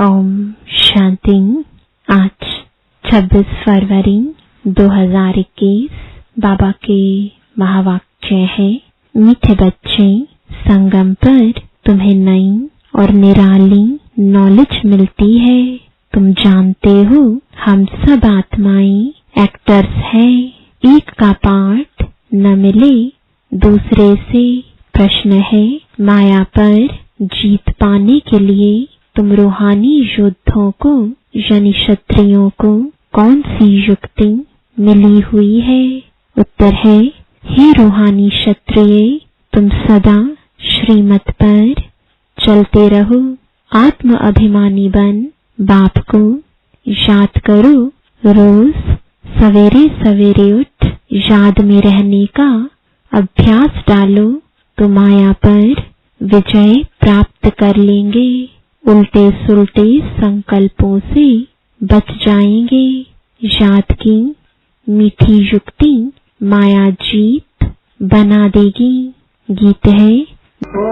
ओम शांति। आज 26 फरवरी 2021 बाबा के महावाक्य है। मीठे बच्चे, संगम पर तुम्हें नई और निराली नॉलेज मिलती है। तुम जानते हो हम सब आत्माएं एक्टर्स हैं। एक का पार्ट न मिले दूसरे से। प्रश्न है, माया पर जीत पाने के लिए तुम रूहानी योद्धों को यानी क्षत्रियों को कौन सी युक्ति मिली हुई है? उत्तर है, हे रूहानी क्षत्रिय, तुम सदा श्रीमत पर चलते रहो। आत्म अभिमानी बन बाप को याद करो। रोज सवेरे सवेरे उठ याद में रहने का अभ्यास डालो तो माया पर विजय प्राप्त कर लेंगे। उल्टे सुलटे संकल्पों से बच जाएंगे। याद की मीठी युक्ति माया जीत बना देगी। गीत है, ओ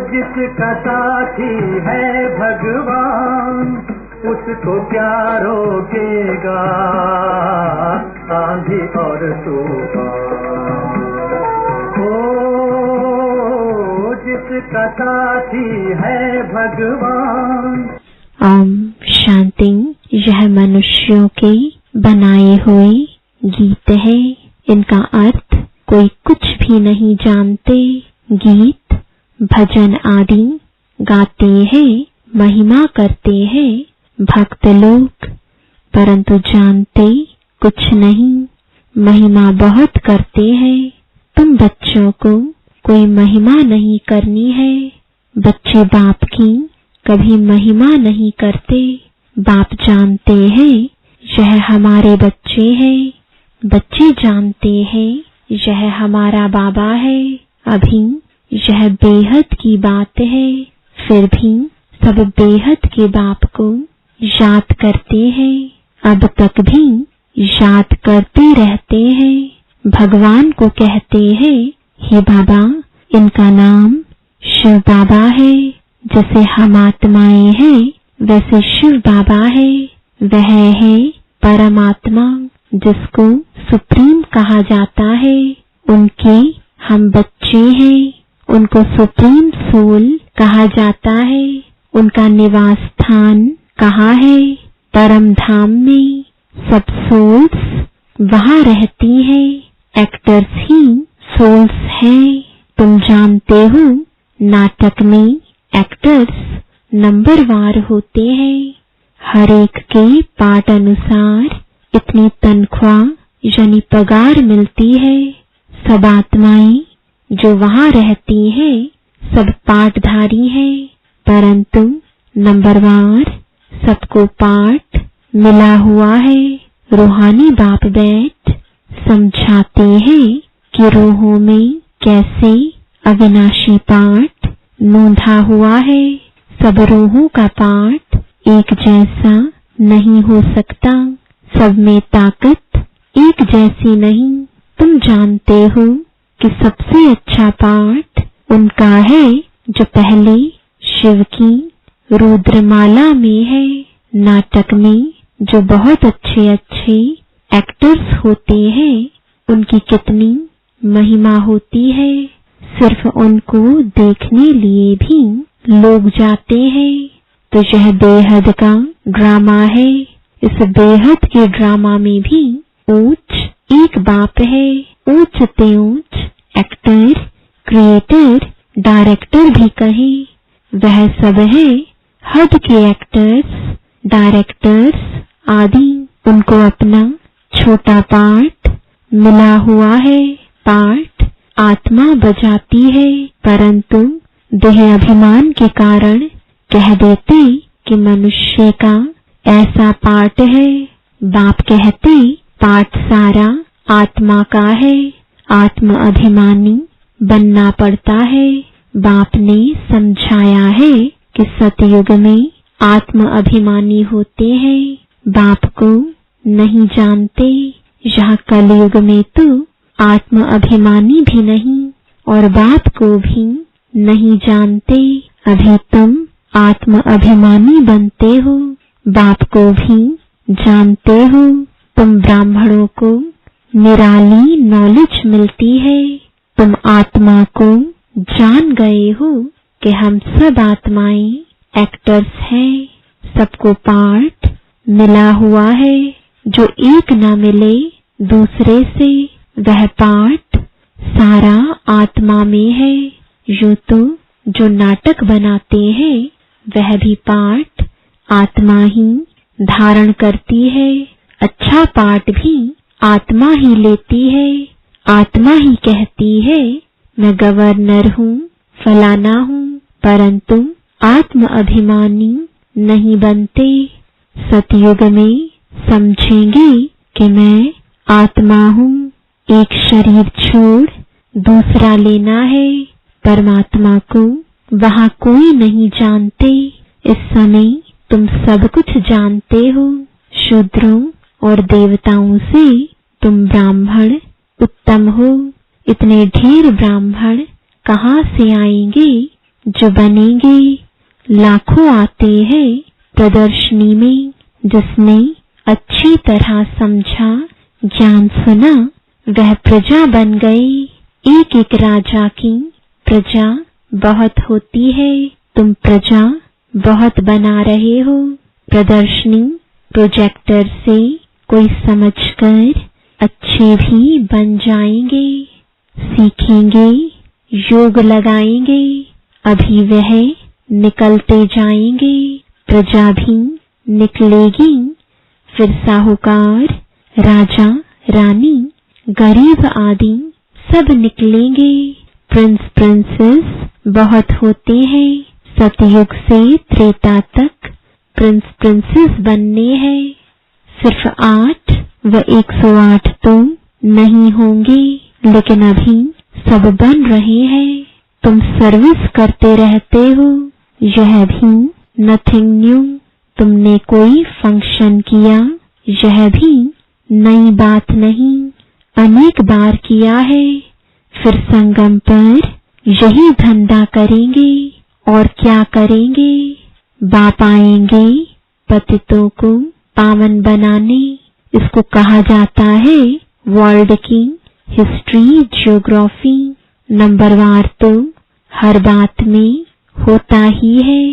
जिसका साथी है भगवान उसको क्या रोकेगा आंधी और तूफान। जिसका साथी है भगवान। ओम शांति। यह मनुष्यों के बनाए हुए गीत है। इनका अर्थ कोई कुछ भी नहीं जानते। गीत भजन आदि गाते हैं, महिमा करते हैं भक्त लोग, परंतु जानते कुछ नहीं। महिमा बहुत करते हैं। तुम बच्चों को कोई महिमा नहीं करनी है। बच्चे बाप की कभी महिमा नहीं करते। बाप जानते हैं यह हमारे बच्चे हैं। बच्चे जानते हैं यह हमारा बाबा है। अभी यह बेहद की बात है, फिर भी सब बेहद के बाप को याद करते हैं। अब तक भी याद करते रहते हैं। भगवान को कहते हैं, हे बाबा, इनका नाम शिव बाबा है। जैसे हम आत्माएं हैं वैसे शिव बाबा है। वह है परमात्मा जिसको सुप्रीम कहा जाता है। उनके हम बच्चे हैं। उनको सुप्रीम सोल कहा जाता है। उनका निवास स्थान कहाँ है? परम धाम में। सब सोल्स वहाँ रहती हैं। एक्टर्स ही सोल्स हैं। तुम जानते हो नाटक में एक्टर्स नंबरवार होते हैं। हर एक के पाठ अनुसार इतनी तनख्वाह यानी पगार मिलती है। सब आत्माएं जो वहाँ रहती हैं सब पाठधारी हैं, परंतु नंबरवार सबको पाठ मिला हुआ है। रूहानी बाप बैठ समझाते हैं कि रूहों में कैसे अविनाशी पाठ नोंधा हुआ है। सब रूहों का पाठ एक जैसा नहीं हो सकता। सब में ताकत एक जैसी नहीं। तुम जानते हो कि सबसे अच्छा पाठ उनका है जो पहले शिव की रुद्रमाला में है। नाटक में जो बहुत अच्छे अच्छे एक्टर्स होते हैं उनकी कितनी महिमा होती है। सिर्फ उनको देखने लिए भी लोग जाते हैं। तो यह बेहद का ड्रामा है। इस बेहद के ड्रामा में भी ऊंच एक बाप है। ऊंच ते ऊंच एक्टर, क्रिएटर, डायरेक्टर भी कहे वह सब है। हद के एक्टर्स, डायरेक्टर्स आदि उनको अपना छोटा पार्ट मिला हुआ है। पार्ट आत्मा बजाती है, परंतु देह अभिमान के कारण कह देते कि मनुष्य का ऐसा पार्ट है। बाप कहते पार्ट सारा आत्मा का है। आत्म अभिमानी बनना पड़ता है। बाप ने समझाया है कि सतयुग में आत्म अभिमानी होते हैं। बाप को नहीं जानते। यहाँ कलयुग में तो आत्म अभिमानी भी नहीं और बाप को भी नहीं जानते। अभी तुम आत्म अभिमानी बनते हो। बाप को भी जानते हो। तुम ब्राह्मणों को निराली नॉलेज मिलती है। तुम आत्मा को जान गए हो कि हम सब आत्माएं एक्टर्स हैं। सबको पार्ट मिला हुआ है। जो एक न मिले दूसरे से, वह पार्ट सारा आत्मा में है। यूं तो जो नाटक बनाते हैं वह भी पार्ट आत्मा ही धारण करती है। अच्छा पार्ट भी आत्मा ही लेती है। आत्मा ही कहती है मैं गवर्नर हूँ, फलाना हूँ, परंतु आत्म अभिमानी नहीं बनते। सतयुग में समझेंगे कि मैं आत्मा हूँ। एक शरीर छोड़ दूसरा लेना है। परमात्मा को वहाँ कोई नहीं जानते। इस समय तुम सब कुछ जानते हो। शूद्रों और देवताओं से तुम ब्राह्मण उत्तम हो। इतने ढेर ब्राह्मण कहाँ से आएंगे जो बनेंगे? लाखों आते हैं प्रदर्शनी में। जिसने अच्छी तरह समझा, ज्ञान सुना, वह प्रजा बन गई। एक एक राजा की प्रजा बहुत होती है। तुम प्रजा बहुत बना रहे हो। प्रदर्शनी प्रोजेक्टर से कोई समझकर अच्छे भी बन जाएंगे। सीखेंगे, योग लगाएंगे, अभी वह निकलते जाएंगे। प्रजा भी निकलेगी। फिर साहूकार, राजा, रानी, गरीब आदि सब निकलेंगे। प्रिंस प्रिंसेस बहुत होते हैं। सतयुग से त्रेता तक प्रिंस प्रिंसेस बनने हैं। सिर्फ 8 व 108 तो नहीं होंगे, लेकिन अभी सब बन रहे हैं। तुम सर्विस करते रहते हो। यह भी नथिंग न्यू। तुमने कोई फंक्शन किया, यह भी नई बात नहीं। अनेक बार किया है। फिर संगम पर यही धंधा करेंगे। और क्या करेंगे? बाप आएंगे पतितों को पावन बनाने। इसको कहा जाता है वर्ल्ड की हिस्ट्री, ज्योग्राफी। नंबरवार तो हर बात में होता ही है।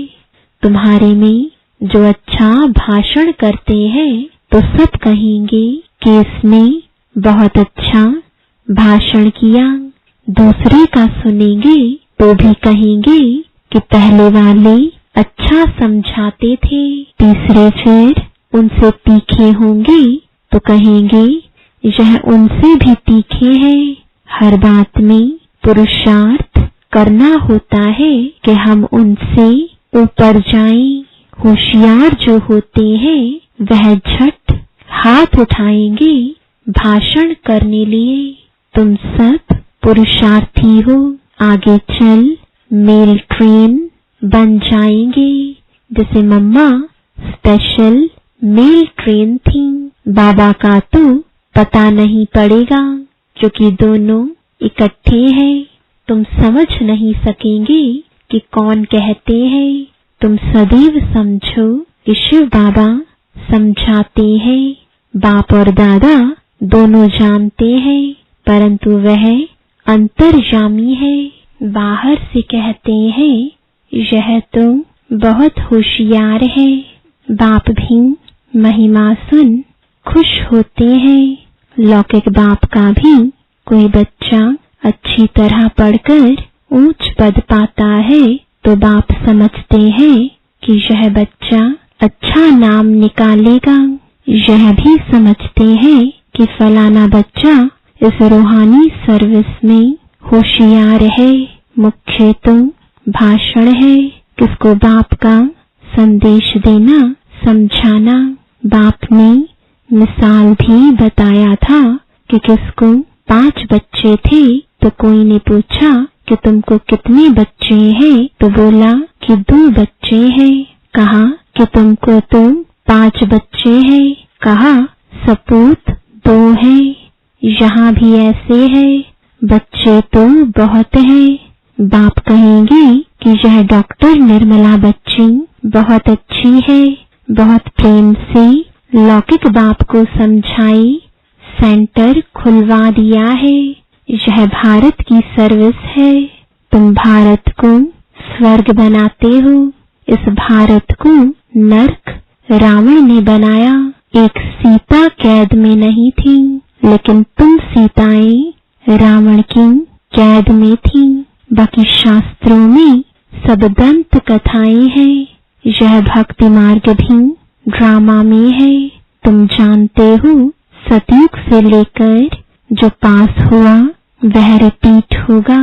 तुम्हारे में जो अच्छा भाषण करते हैं तो सब कहेंगे कि इसने बहुत अच्छा भाषण किया। दूसरे का सुनेंगे तो भी कहेंगे कि पहले वाले अच्छा समझाते थे। तीसरे फिर उनसे तीखे होंगे तो कहेंगे यह उनसे भी तीखे हैं। हर बात में पुरुषार्थ करना होता है कि हम उनसे ऊपर जाएं। होशियार जो होते हैं वह झट हाथ उठाएंगे भाषण करने लिए। तुम सब पुरुषार्थी हो। आगे चल मेल ट्रेन बन जाएंगे। जैसे मम्मा स्पेशल मेल ट्रेन थी। बाबा का तो पता नहीं पड़ेगा क्योंकि दोनों इकट्ठे हैं। तुम समझ नहीं सकेंगे कि कौन कहते हैं। तुम सदैव समझो कि शिव बाबा समझाते हैं। बाप और दादा दोनों जानते हैं, परंतु वह अंतर्यामी है। बाहर से कहते हैं यह तो बहुत होशियार है। बाप भी महिमा सुन खुश होते हैं। लौकिक बाप का भी कोई बच्चा अच्छी तरह पढ़कर ऊंच पद पाता है तो बाप समझते हैं कि यह बच्चा अच्छा नाम निकालेगा। यह भी समझते हैं कि फलाना बच्चा इस रूहानी सर्विस में होशियार है। मुख्य तो भाषण है, किसको बाप का संदेश देना, समझाना। बाप ने मिसाल भी बताया था कि किसको 5 बच्चे थे तो कोई ने पूछा कि तुमको कितने बच्चे हैं तो बोला कि 2 बच्चे हैं। कहा कि तुमको तो 5 बच्चे हैं। कहा सपूत 2 हैं। यहाँ भी ऐसे है, बच्चे तो बहुत हैं। बाप कहेंगे कि यह डॉक्टर निर्मला बच्ची बहुत अच्छी है, बहुत प्रेम से लौकिक बाप को समझाई, सेंटर खुलवा दिया है। यह भारत की सर्विस है। तुम भारत को स्वर्ग बनाते हो। इस भारत को नर्क रावण ने बनाया। एक सीता कैद में नहीं थी, लेकिन तुम सीताएं रावण की कैद में थी। बाकी शास्त्रों में सब दंत कथाएं हैं। यह भक्ति मार्ग भी ड्रामा में है। तुम जानते हो सतयुग से लेकर जो पास हुआ वह रिपीट होगा।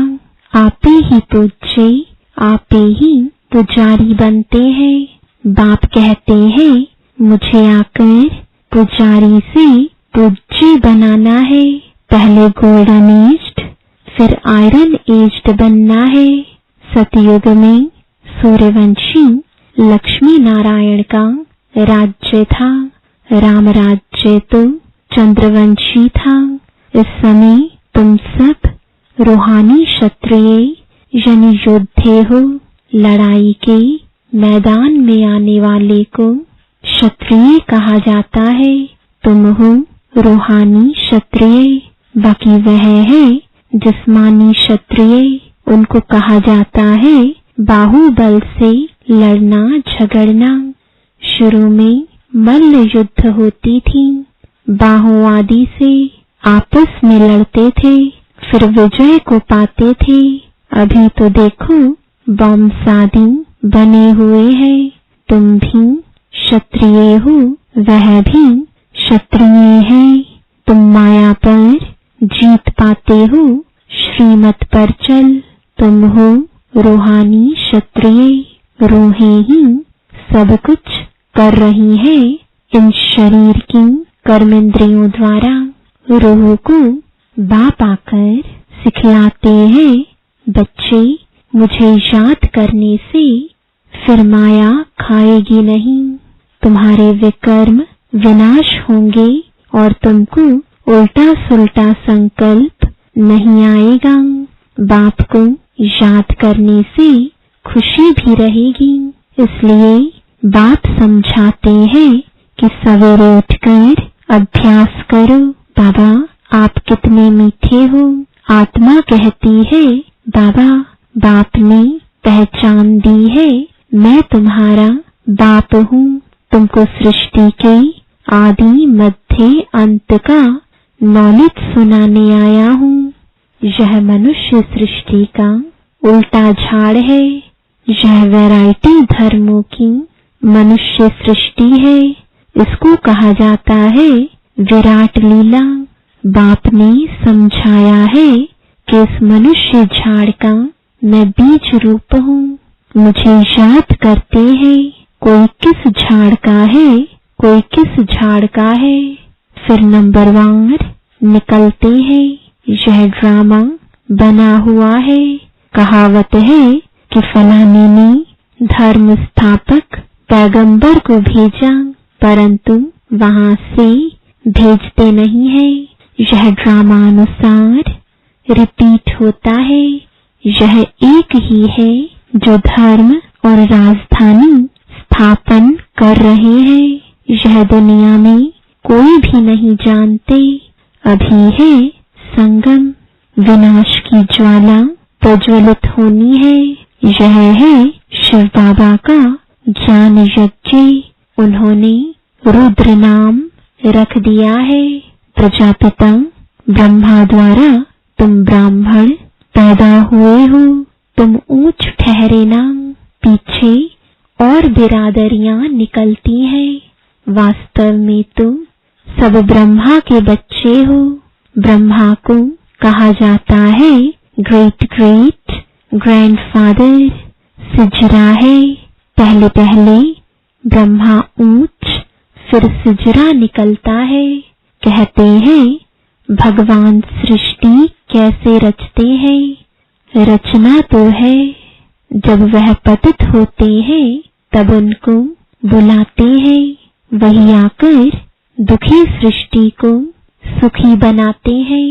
आपे ही पूज्य, आपे ही पुजारी बनते हैं। बाप कहते हैं मुझे आकर पुजारी से पूज्य बनाना है। पहले गोल्डन एज्ड, फिर आयरन एज्ड बनना है। सतयुग में सूर्यवंशी लक्ष्मी नारायण का राज्य था। राम राज्य तो चंद्रवंशी था। इस समय तुम सब रूहानी क्षत्रिय यानी योद्धे हो। लड़ाई के मैदान में आने वाले को क्षत्रिय कहा जाता है। तुम हो रूहानी क्षत्रिय। बाकी वह है जिस्मानी क्षत्रिय, उनको कहा जाता है बाहुबल से लड़ना झगड़ना। शुरू में मल्ल युद्ध होती थी। बाहों आदि से आपस में लड़ते थे, फिर विजय को पाते थे। अभी तो देखो बॉम्ब आदि बने हुए हैं। तुम भी क्षत्रिय हो, वह भी क्षत्रिय है। तुम माया पर जीत पाते हो, श्रीमत पर चल। तुम हो रूहानी क्षत्रिय। रूहें ही सब कुछ कर रही है इन शरीर की कर्मेंद्रियों द्वारा। रूह को बाप आकर सिखलाते हैं, बच्चे मुझे याद करने से फिर माया खाएगी नहीं। तुम्हारे विकर्म विनाश होंगे और तुमको उल्टा सुल्टा संकल्प नहीं आएगा। बाप को याद करने से खुशी भी रहेगी। इसलिए बाप समझाते हैं कि सवेरे उठकर अभ्यास करो। बाबा आप कितने मीठे हो। आत्मा कहती है बाबा बाप ने पहचान दी है, मैं तुम्हारा बाप हूँ। तुमको सृष्टि के आदि मध्य अंत का नॉलेज सुनाने आया हूँ। यह मनुष्य सृष्टि का उल्टा झाड़ है। यह वैरायटी धर्मों की मनुष्य सृष्टि है। इसको कहा जाता है विराट लीला। बाप ने समझाया है कि इस मनुष्य झाड़ का मैं बीज रूप हूँ। मुझे याद करते हैं कोई किस झाड़ का है, कोई किस झाड़ का है, फिर नंबरवार निकलते हैं। यह ड्रामा बना हुआ है। कहावत है कि फलाने ने धर्म स्थापक पैगंबर को भेजा, परंतु वहां से भेजते नहीं है। यह ड्रामा अनुसार रिपीट होता है। यह एक ही है जो धर्म और राजधानी स्थापन कर रहे हैं। यह दुनिया में कोई भी नहीं जानते। अभी है संगम, विनाश की ज्वाला प्रज्वलित होनी है। यह है शिव बाबा का ज्ञान यज्ञ। उन्होंने रुद्र नाम रख दिया है। प्रजापिता ब्रह्मा द्वारा तुम ब्राह्मण पैदा हुए हो। तुम ऊंच ठहरे ना। पीछे और बिरादरियां निकलती हैं। वास्तव में तुम सब ब्रह्मा के बच्चे हो। ब्रह्मा को कहा जाता है ग्रेट ग्रेट ग्रैंडफादर। सिजरा है। पहले पहले ब्रह्मा ऊंच, फिर सिजरा निकलता है। कहते हैं भगवान सृष्टि कैसे रचते हैं। रचना तो है, जब वह पतित होते हैं तब उनको बुलाते हैं। वही आकर दुखी सृष्टि को सुखी बनाते हैं।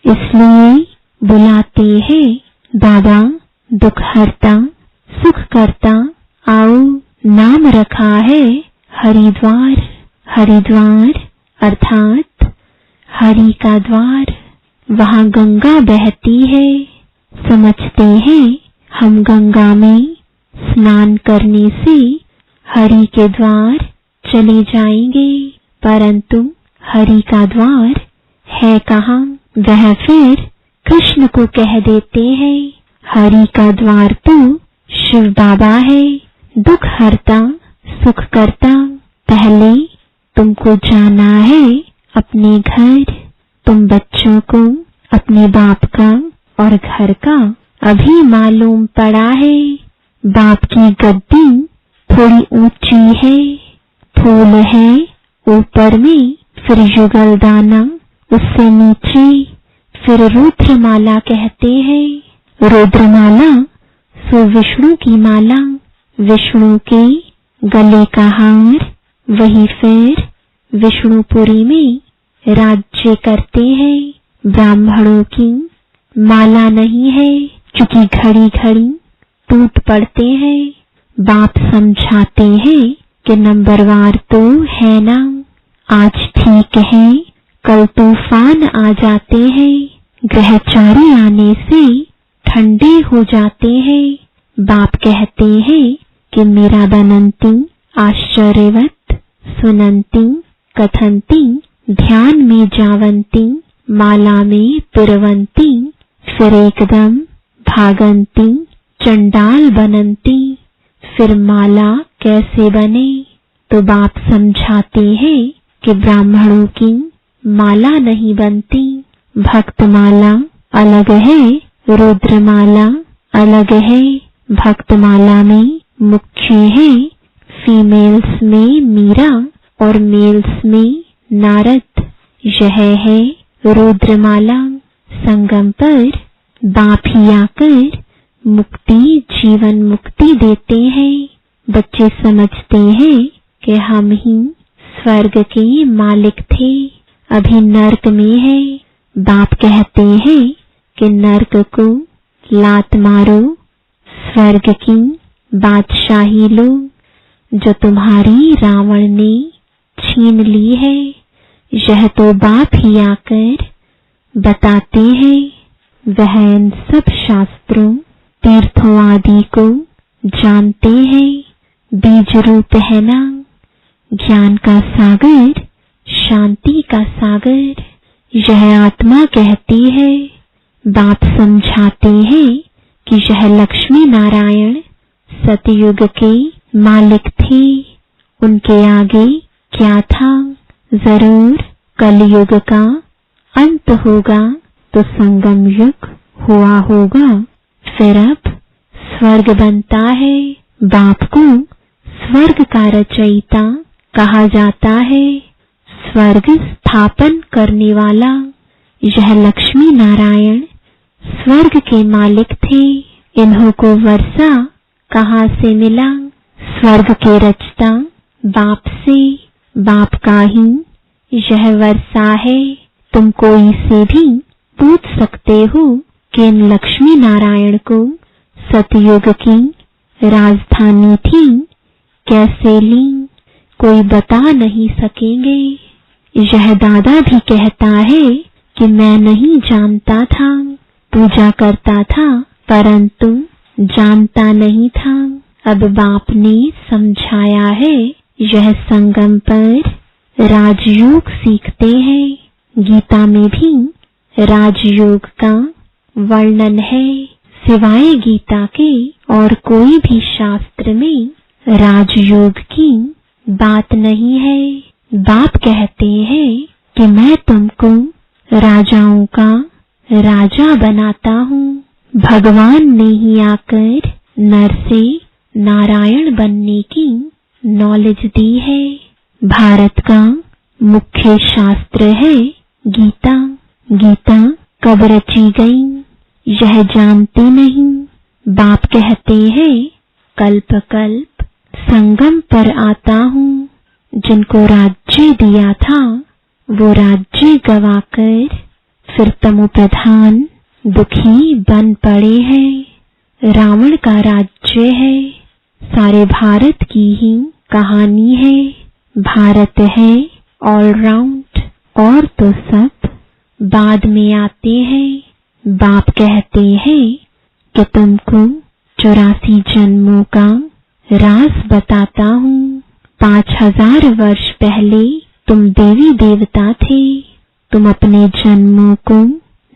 इसलिए बुलाते हैं बाबा दुख हरता सुख करता आओ, नाम रखा है हरिद्वार। हरिद्वार अर्थात हरि का द्वार। वहाँ गंगा बहती है। समझते हैं हम गंगा में स्नान करने से हरि के द्वार चले जाएंगे, परंतु हरि का द्वार है कहाँ? वह फिर कृष्ण को कह देते हैं। हरि का द्वार तो शिव बाबा है, दुख हरता सुख करता। पहले तुमको जाना है अपने घर। तुम बच्चों को अपने बाप का और घर का अभी मालूम पड़ा है। बाप की गद्दी थोड़ी ऊंची है, फूल है ऊपर में, फिर युगल दाना उससे नीचे, फिर रुद्रमाला कहते हैं। रुद्रमाला सो विष्णु की माला, विष्णु के गले का हार। वही फिर विष्णुपुरी में राज्य करते हैं। ब्राह्मणों की माला नहीं है, क्योंकि घड़ी घड़ी टूट पड़ते हैं। बाप समझाते हैं कि नंबरवार तो है ना, आज ठीक है कल तूफान आ जाते हैं। ग्रहचारी आने से ठंडे हो जाते हैं। बाप कहते हैं कि मेरा बनंती आश्चर्यवत सुनंती कथंती, ध्यान में जावंती माला में पिरवंती, फिर एकदम भागंती चंडाल बनंती। फिर माला कैसे बने? तो बाप समझाते हैं कि ब्राह्मणों की माला नहीं बनती। भक्तमाला अलग है, रुद्रमाला अलग है। भक्तमाला में मुख्य है फीमेल्स में मीरा और मेल्स में नारद। यह है रुद्रमाला। संगम पर बाप ही आकर मुक्ति जीवन मुक्ति देते हैं। बच्चे समझते हैं कि हम ही स्वर्ग के मालिक थे, अभी नर्क में है। बाप कहते हैं कि नर्क को लात मारो, स्वर्ग की बादशाही लो जो तुम्हारी रावण ने छीन ली है। यह तो बाप ही आकर बताते हैं। वह इन सब शास्त्रों तीर्थों आदि को जानते हैं। बीज रूप है ना ज्ञान का सागर, शांति का सागर। यह आत्मा कहती है। बाप समझाते हैं कि यह लक्ष्मी नारायण सतयुग के मालिक थे। उनके आगे क्या था? जरूर कलयुग का अंत होगा तो संगम युग हुआ होगा। फिर अब स्वर्ग बनता है। बाप को स्वर्ग का रचयिता कहा जाता है, स्वर्ग स्थापन करने वाला। यह लक्ष्मी नारायण स्वर्ग के मालिक थे। इन्हों को वर्षा कहाँ से मिला? स्वर्ग के रचता बाप से। बाप का ही यह वर्षा है। तुम कोई से भी पूछ सकते हो कि इन लक्ष्मी नारायण को सतयुग की राजधानी थी कैसे ली? कोई बता नहीं सकेंगे। यह दादा भी कहता है कि मैं नहीं जानता था, पूजा करता था परंतु जानता नहीं था। अब बाप ने समझाया है। यह संगम पर राजयोग सीखते हैं। गीता में भी राजयोग का वर्णन है। सिवाय गीता के और कोई भी शास्त्र में राजयोग की बात नहीं है। बाप कहते हैं कि मैं तुमको राजाओं का राजा बनाता हूँ। भगवान ने ही आकर नर से नारायण बनने की नॉलेज दी है। भारत का मुख्य शास्त्र है गीता। गीता कब रची गई यह जानते नहीं। बाप कहते हैं कल्प कल्प संगम पर आता हूँ। जिनको राज्य दिया था वो राज्य गवाकर फिर तमो प्रधान दुखी बन पड़े हैं। रावण का राज्य है, सारे भारत की ही कहानी है। भारत है ऑलराउंड और तो सब बाद में आते हैं। बाप कहते हैं कि तुमको 84 जन्मों का राज बताता हूँ। 5000 वर्ष पहले तुम देवी देवता थे, तुम अपने जन्मों को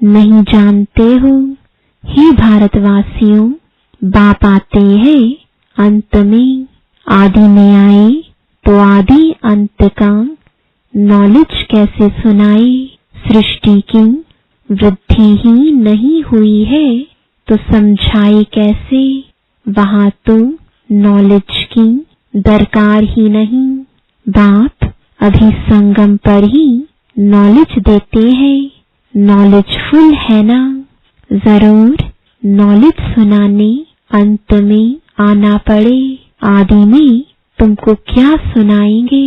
नहीं जानते हो। हे भारतवासियों, बाप आते हैं अंत में, आदि में आए तो आदि अंत का नॉलेज कैसे सुनाए। सृष्टि की वृद्धि ही नहीं हुई है तो समझाए कैसे। वहां तो नॉलेज की दरकार ही नहीं। बाप अभी संगम पर ही नॉलेज देते हैं। नॉलेजफुल है ना? जरूर नॉलेज सुनाने अंत में आना पड़े। आदि में तुमको क्या सुनाएंगे,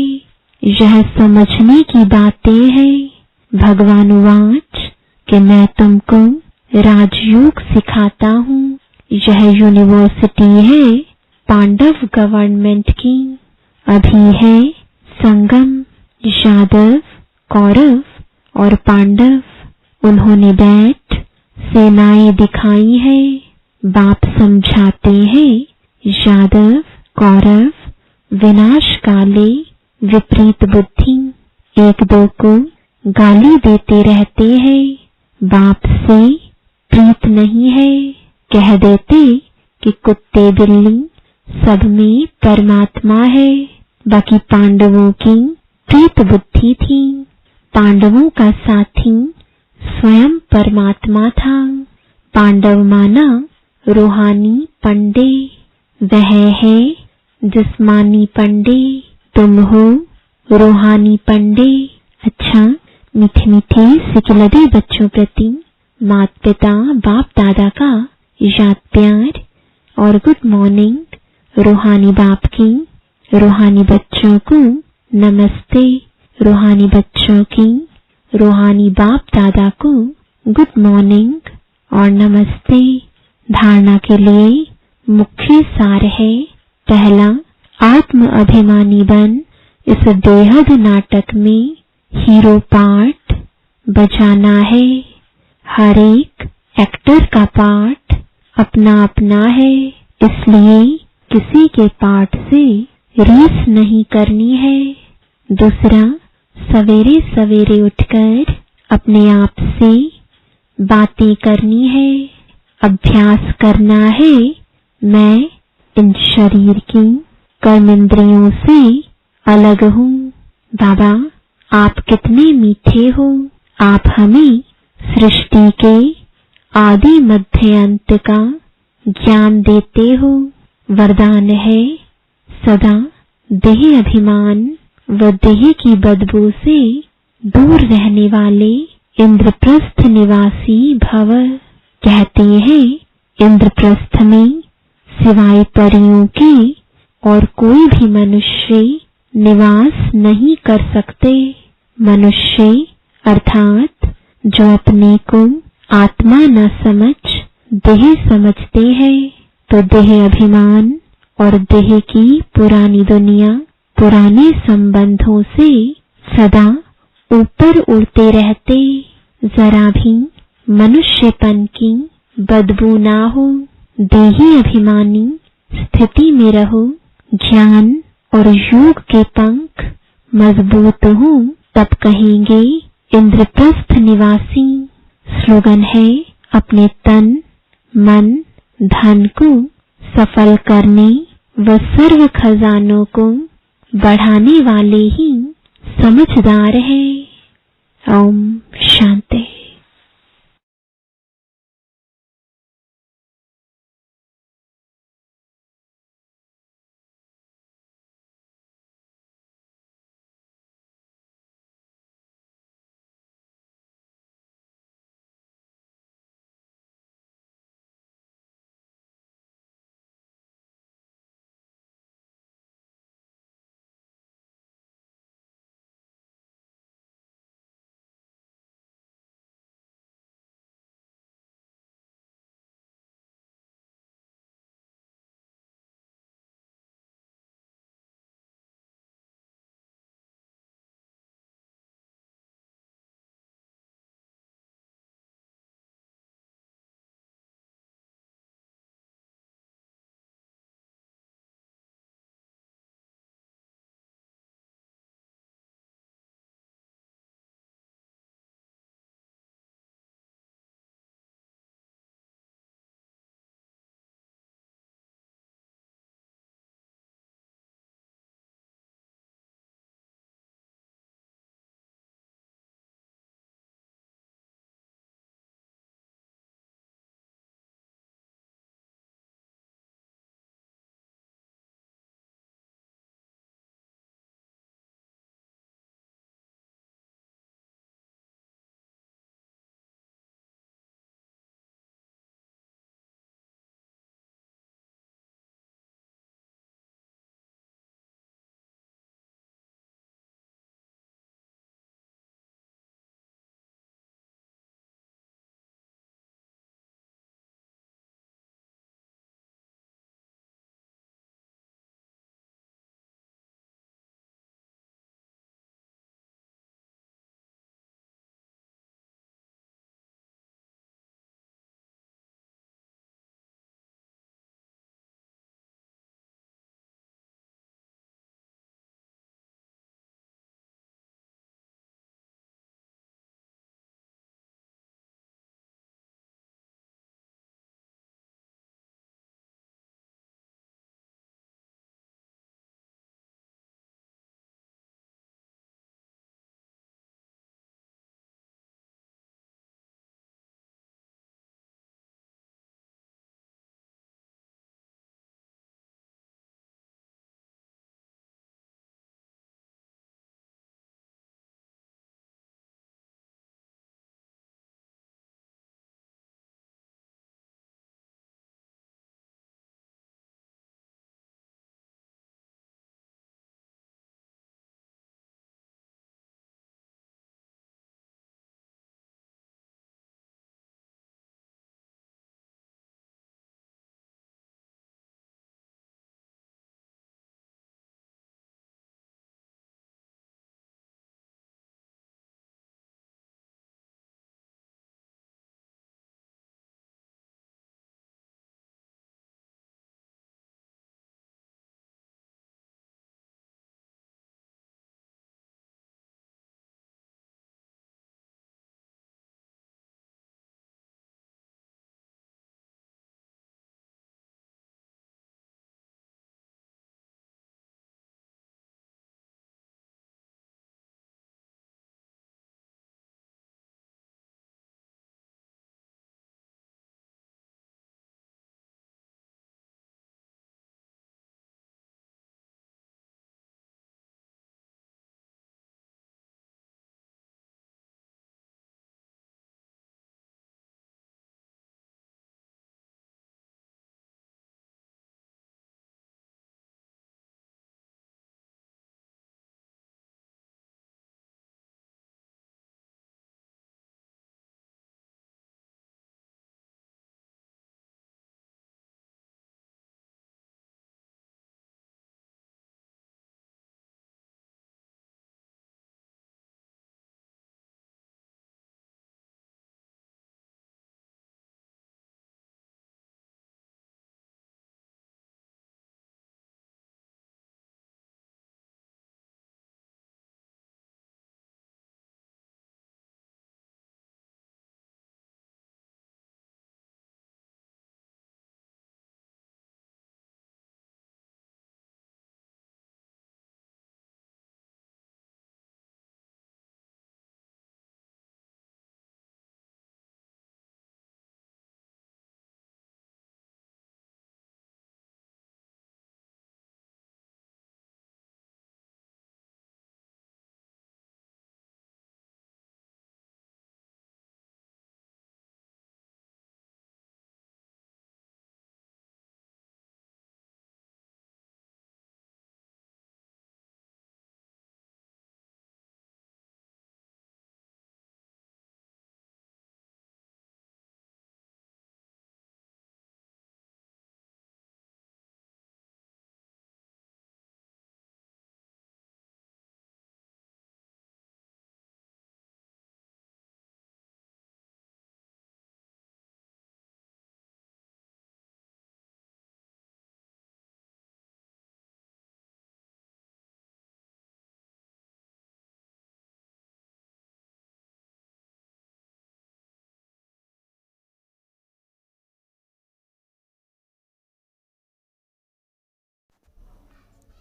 यह समझने की बातें हैं। भगवान वाच कि मैं तुमको राजयोग सिखाता हूँ। यह यूनिवर्सिटी है पांडव गवर्नमेंट की। अभी है संगम। यादव, कौरव और पांडव, उन्होंने बैठ सेनाएं दिखाई है। बाप समझाते हैं यादव कौरव विनाश काले विपरीत बुद्धि, एक दो को गाली देते रहते हैं। बाप से प्रीत नहीं है। कह देते कि कुत्ते बिल्ली सब में परमात्मा है। बाकी पांडवों की प्रीत बुद्धि थी। पांडवों का साथी स्वयं परमात्मा था। पांडव माना रूहानी पंडे, वह है जिस्मानी पंडे। तुम हो रूहानी पंडे। अच्छा, मीठे मीठे सिकिलदे बच्चों प्रति माता पिता बाप दादा का याद प्यार और गुड मॉर्निंग। रूहानी बाप की रूहानी बच्चों को नमस्ते। रूहानी बच्चों की रूहानी बाप दादा को गुड मॉर्निंग और नमस्ते। धारणा के लिए मुख्य सार है। पहला, आत्म अभिमानी बन इस बेहद नाटक में हीरो पार्ट बजाना है। हर एक एक्टर का पार्ट अपना अपना है, इसलिए किसी के पार्ट से रीस नहीं करनी है। दूसरा, सवेरे सवेरे उठकर अपने आप से बातें करनी है। अभ्यास करना है, मैं इन शरीर की कर्मेंद्रियों से अलग हूँ। बाबा, आप कितने मीठे हो। आप हमें सृष्टि के आदि मध्य अंत का ज्ञान देते हो। वरदान है सदा देह अभिमान व देह की बदबू से दूर रहने वाले इंद्रप्रस्थ निवासी भव। कहते हैं इंद्रप्रस्थ में सिवाय परियों के और कोई भी मनुष्य निवास नहीं कर सकते। मनुष्य अर्थात जो अपने को आत्मा न समझ देह समझते हैं, तो देह अभिमान और देह की पुरानी दुनिया, पुराने संबंधों से सदा ऊपर उड़ते रहते। जरा भी मनुष्यपन की बदबू ना हो। देही अभिमानी स्थिति में रहो। ज्ञान और योग के पंख मजबूत हो, तब कहेंगे इंद्रप्रस्थ निवासी। स्लोगन है अपने तन मन धन को सफल करने व सर्व खजानों को बढ़ाने वाले ही समझदार हैं। ओम शांति।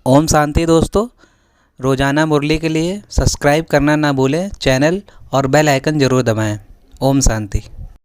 ओम शांति दोस्तों। रोज़ाना मुरली के लिए सब्सक्राइब करना ना भूलें चैनल और बेल आइकन ज़रूर दबाएं। ओम शांति।